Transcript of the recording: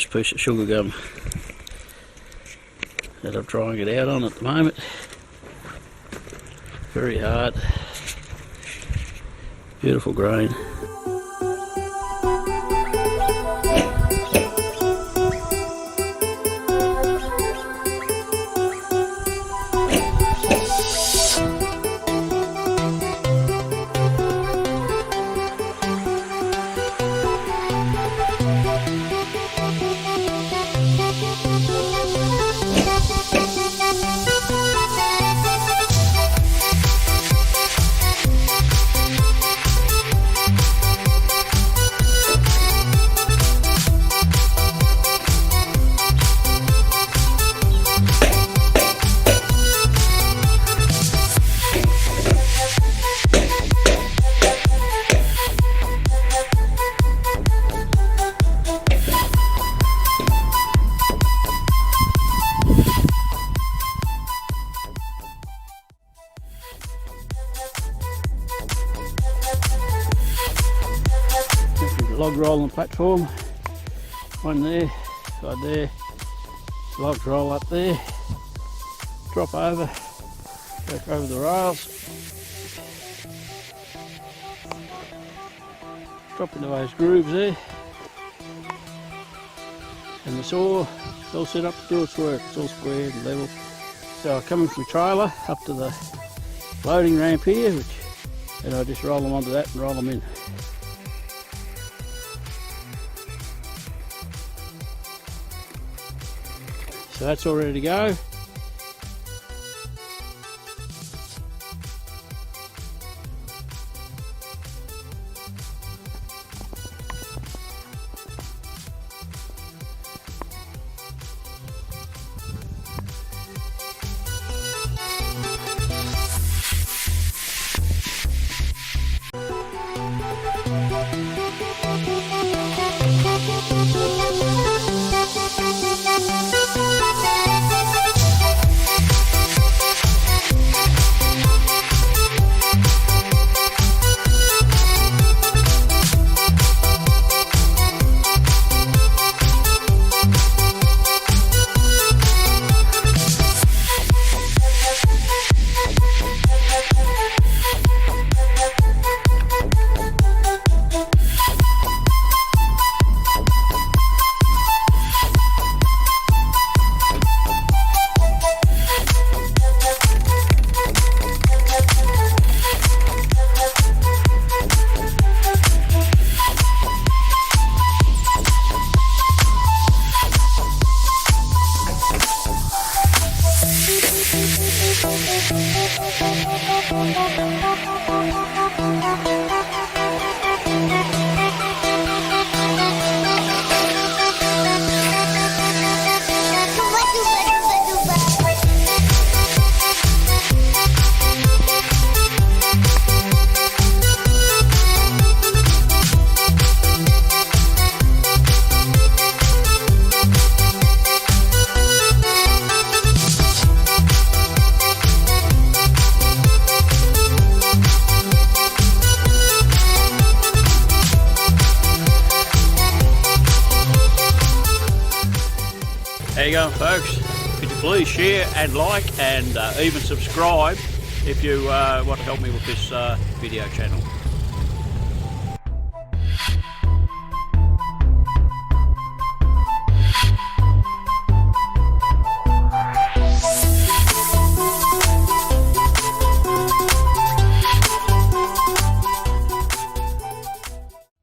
nice piece of sugar gum that I'm trying it out on at the moment. Very hard, beautiful grain. Log rolling platform, one there, side there, logs roll up there, drop over, back over the rails, drop into those grooves there, and the saw is all set up to do its work. It's all squared and level. So I come in from the trailer up to the loading ramp here, and I just roll them onto that and roll them in. So that's all ready to go. There you go, folks. Could you please share and like and even subscribe if you want to help me with this video channel.